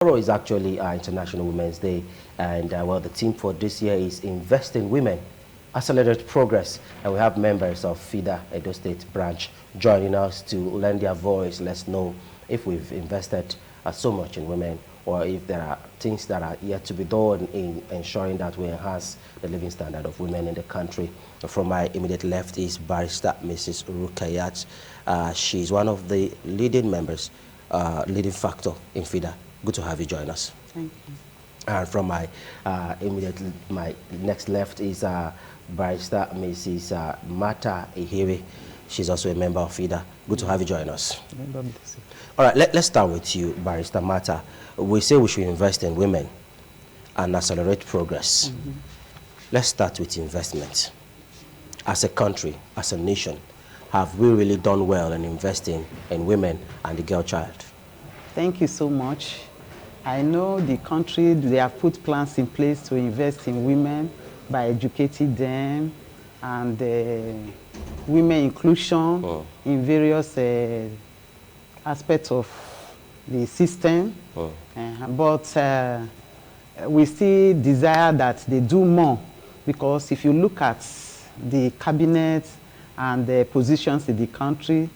Tomorrow is actually International Women's Day, and well, the theme for this year is Invest in Women, Accelerate Progress, and we have members of FIDA Edo State branch joining us to lend their voice. Let's know if we've invested so much in women, or if there are things that are yet to be done in ensuring that we enhance the living standard of women in the country. From my immediate left is Barrister Mrs. Rukayat. She's one of the leading members, leading factor in FIDA. Good to have you join us. Thank you. And from my my next left is Barrister Mrs. Mata Ihiri. She's also a member of FIDA. Good to have you join us. All right, let's start with you, Barrister Mata. We say we should invest in women and accelerate progress. Let's start with investment. As a country, as a nation, have we really done well in investing in women and the girl child? Thank you so much. I know the country, they have put plans in place to invest in women by educating them and women inclusion in various aspects of the system. But we still desire that they do more, because if you look at the cabinet and the positions in the country,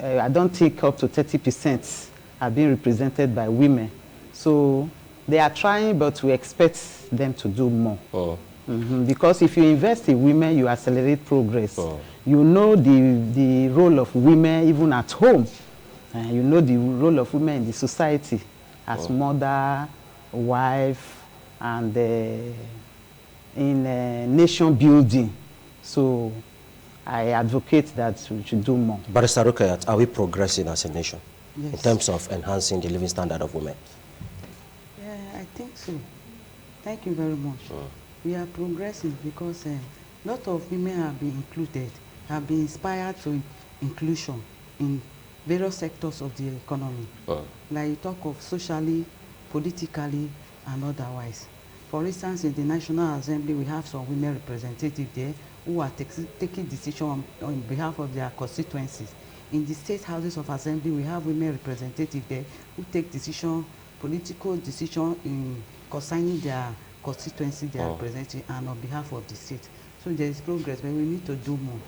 I don't think up to 30% are being represented by women. So they are trying, but we expect them to do more. Because if you invest in women, you accelerate progress. You know the role of women even at home. You know the role of women in the society as mother, wife, and in nation building. So I advocate that we should do more. Barrister Rukayat, are we progressing as a nation? Yes. In terms of enhancing the living standard of women? Yeah, I think so. Thank you very much. We are progressing because a lot of women have been included, have been inspired to inclusion in various sectors of the economy. Like you talk of socially, politically, and otherwise. For instance, in the National Assembly, we have some women representatives there who are taking decisions on behalf of their constituencies. In the state houses of assembly, we have women representatives there who take decision, political decision in concerning their constituency they are representing and on behalf of the state. So there is progress, but we need to do more.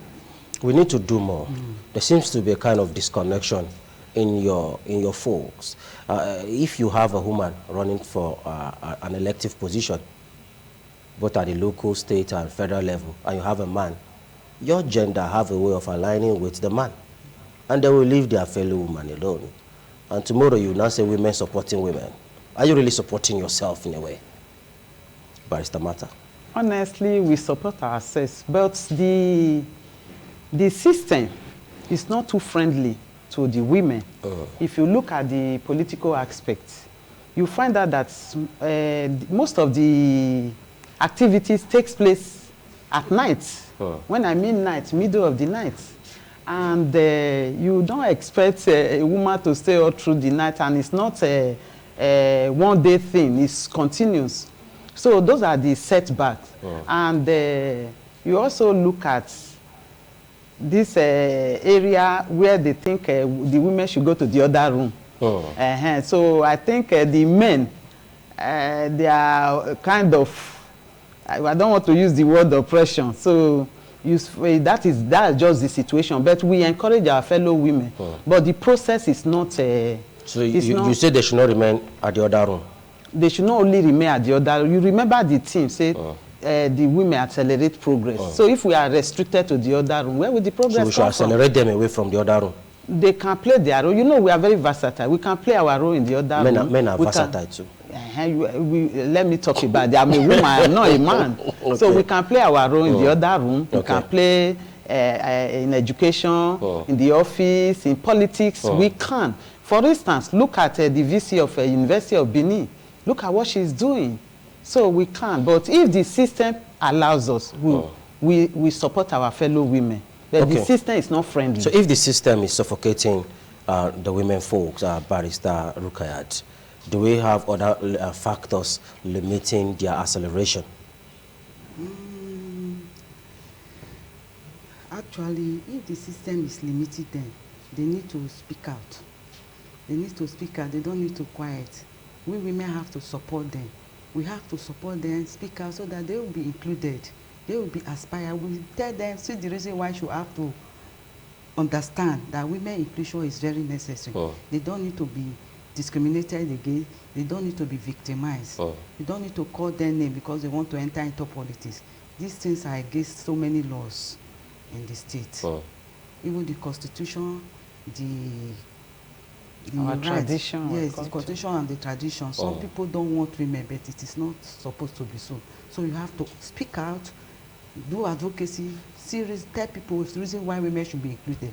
We need to do more. There seems to be a kind of disconnection in your folks. If you have a woman running for an elective position, both at the local, state, and federal level, and you have a man, your gender have a way of aligning with the man. And they will leave their fellow woman alone. And tomorrow you now say women supporting women. Are you really supporting yourself in a way? Barrister Mata. Honestly, we support ourselves, but the system is not too friendly to the women. If you look at the political aspect, you find out that most of the activities takes place at night. When I mean night, middle of the night. And you don't expect a woman to stay all through the night, and it's not a one-day thing, it's continuous. So those are the setbacks. And you also look at this area where they think the women should go to the other room. So I think the men, they are kind of, I don't want to use the word oppression. So that's just the situation. But we encourage our fellow women. But the process is not. So you say they should not remain at the other room? They should not only remain at the other room. You remember the team say the women accelerate progress. So if we are restricted to the other room, where will the progress come from? So we should accelerate them away from the other room? They can play their role. You know, we are very versatile. We can play our role in the other room. Men are versatile too. Let me talk about that. I'm a woman, I'm not a man. Okay. So we can play our role in the other room. We can play in education, in the office, in politics. We can. For instance, look at the VC of University of Benin. Look at what she's doing. So we can. But if the system allows us, we support our fellow women. But the system is not friendly. So if the system is suffocating the women folks, Barrister Rukayat, do we have other factors limiting their acceleration? Actually, if the system is limited, then they need to speak out. They need to speak out. They don't need to quiet. we women have to support them. We have to support them, speak out so that they will be included. They will be aspired. We tell them, see the reason why you have to understand that women inclusion is very necessary. They don't need to be discriminated against. They don't need to be victimized. You don't need to call their name because they want to enter into politics. These things are against so many laws in the state. Even the constitution, our tradition. Yes, the constitution and the tradition. Some people don't want women, but it is not supposed to be so. So you have to speak out, do advocacy, tell people the reason why women should be included.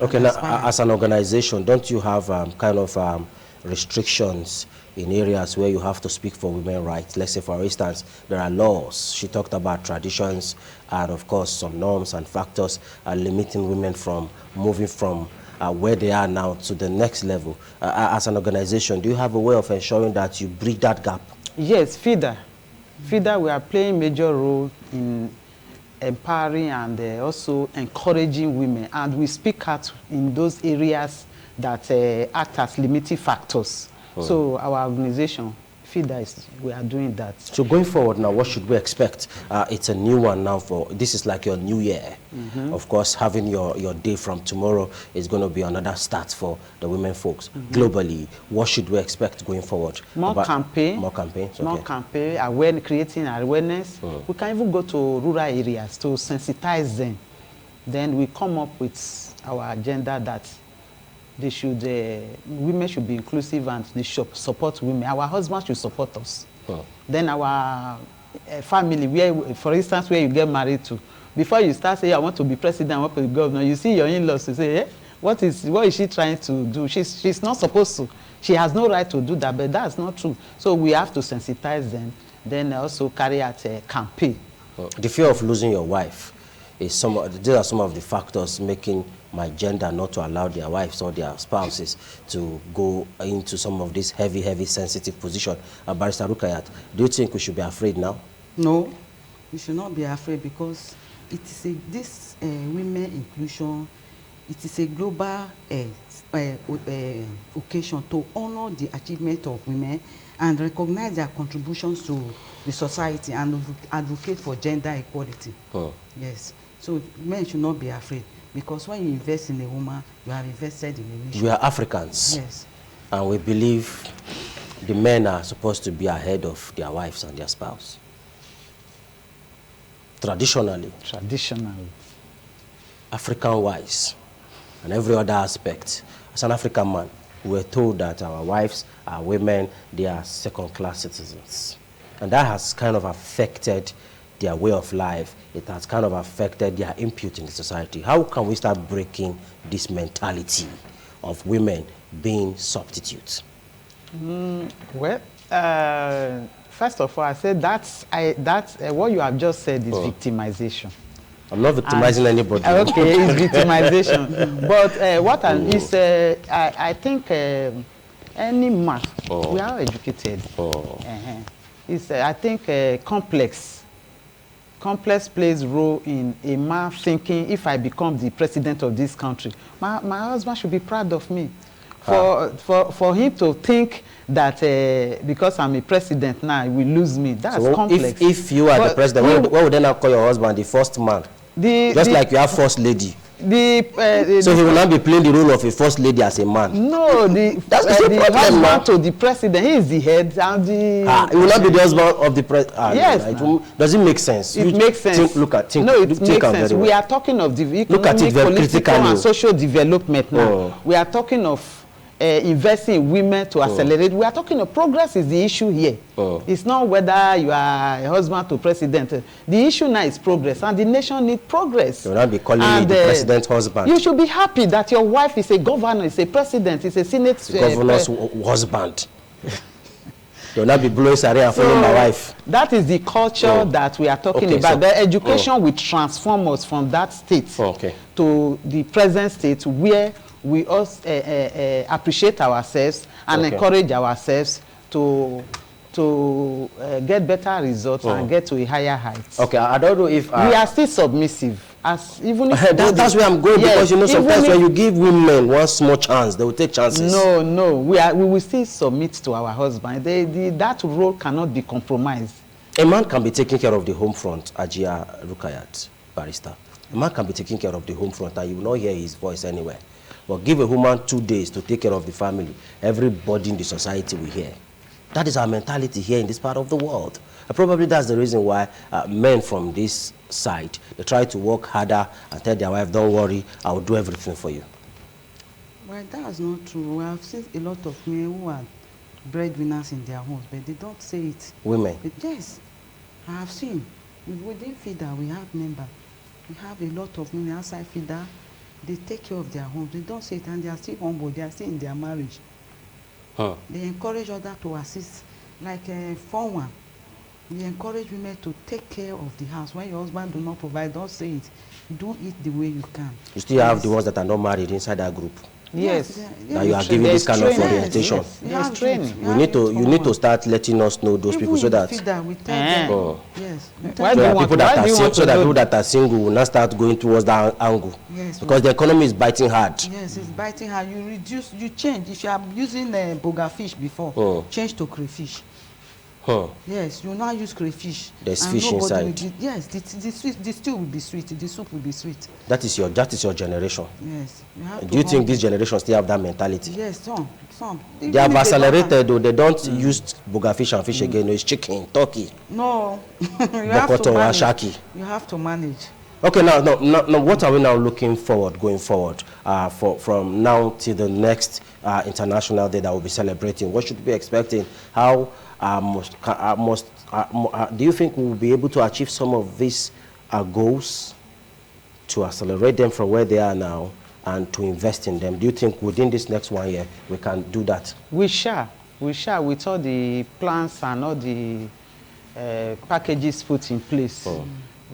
Okay, now as an organization, don't you have kind of restrictions in areas where you have to speak for women's rights? Let's say, for instance, there are laws. She talked about traditions and, of course, some norms and factors are limiting women from moving from where they are now to the next level. As an organization, do you have a way of ensuring that you bridge that gap? Yes, FIDA. FIDA, we are playing major role in empowering and also encouraging women, and we speak out in those areas that act as limiting factors. So our organization, FIDA, we are doing that. So going forward now, what should we expect? It's a new one now this is like your new year. Of course, having your day from tomorrow is going to be another start for the women folks. Globally, what should we expect going forward? More campaign. More campaigns. Okay. More campaign, creating awareness. We can even go to rural areas to sensitize them. Then we come up with our agenda that they should, women should be inclusive and they should support women. Our husbands should support us. Then our family, where, for instance, where you get married to, before you start saying, I want to be president, I want to be governor, you see your in-laws to say, what is she trying to do? She's not supposed to. She has no right to do that, but that's not true. So we have to sensitize them, then also carry out a campaign. The fear of losing your wife is these are some of the factors making my gender not to allow their wives or their spouses to go into some of this heavy, sensitive position. Barrister Rukayat, do you think we should be afraid now? No, we should not be afraid, because it is this women inclusion, it is a global occasion to honor the achievement of women and recognize their contributions to the society and advocate for gender equality. Yes, so men should not be afraid. Because when you invest in a woman, you have invested in a nation. We are Africans. Yes. And we believe the men are supposed to be ahead of their wives and their spouse. Traditionally. African-wise, and every other aspect. As an African man, we were told that our wives, our women, they are second-class citizens. And that has kind of affected their way of life. It has kind of affected their input in the society. How can we start breaking this mentality of women being substitutes? Well, first of all, I said that's what you have just said is victimization. I'm not victimizing anybody. Okay, it's victimization. But what I think any man, we are educated. I think complex plays a role in a man thinking, if I become the president of this country, my husband should be proud of me. For him to think that because I'm a president now, he will lose me, that's so complex. If you are the president, what would then call your husband the first man? Just like you have first lady. So he will not be playing the role of a first lady as a man. No, that's the husband to the president. He is the head, and he will not be the husband of the president. Yes. Does it make sense? It makes sense. It makes sense. We are talking of the economic, political, and social development now. We are talking of investing in women to accelerate. We are talking of progress is the issue here. It's not whether you are a husband to president. The issue now is progress, and the nation needs progress. You will not be calling me the president's husband. You should be happy that your wife is a governor, is a president, is a senate. The governor's husband. You will not be blowing Saria and following my wife. That is the culture that we are talking about. The education will transform us from that state to the present state, where we also appreciate ourselves and encourage ourselves to get better results and get to a higher height. Okay, I don't know if... we are still submissive. as even if that's where I'm going, yes, because you know sometimes if, when you give women one small chance, they will take chances. No, we will still submit to our husband. That role cannot be compromised. A man can be taking care of the home front, Ajia Rukayat, barrister. A man can be taking care of the home front and you will not hear his voice anywhere. But give a woman 2 days to take care of the family, everybody in the society will hear. That is our mentality here in this part of the world. And probably that's the reason why men from this side, they try to work harder and tell their wife, don't worry, I will do everything for you. Well, that's not true. I have seen a lot of men who are breadwinners in their homes, but they don't say it. Women? But yes, I have seen. Within FIDA, we have members. We have a lot of women outside FIDA. They take care of their homes. They don't say it, and they are still humble. They are still in their marriage. Huh. They encourage others to assist. Like for one, we encourage women to take care of the house. When your husband do not provide, don't say it. Do it the way you can. You still have the ones that are not married inside that group. Yes. Now you are giving this kind of orientation. Yes, training. You need to start letting us know those people so that we tell them. Yes. People that are single will not start going towards that angle. Yes. Because the economy is biting hard. Yes, it's biting hard. You change. If you are using boga fish before, change to crayfish. Yes, you now use crayfish. There's fish inside. Yes, the stew will be sweet. The soup will be sweet. That is your generation. Yes. Do you think this generation still have that mentality? Yes, some. They have accelerated though. They don't use boga fish and fish again. No, it's chicken, turkey. No, you have to manage. You have to manage. Okay, now, what are we now looking forward, going forward, from now till the next International Day that we'll be celebrating? What should we be expecting? How do you think we'll be able to achieve some of these goals, to accelerate them from where they are now and to invest in them? Do you think within this next 1 year we can do that? We shall with all the plans and all the packages put in place.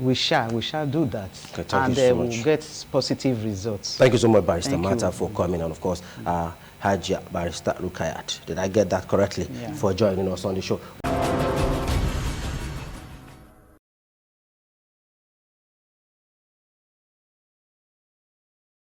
We shall do that. Okay, and we'll get positive results. Thank you so much, Barrister Martha, for coming, and of course, Hajia Barrister Rukayat. Did I get that correctly? Yeah. For joining us on the show.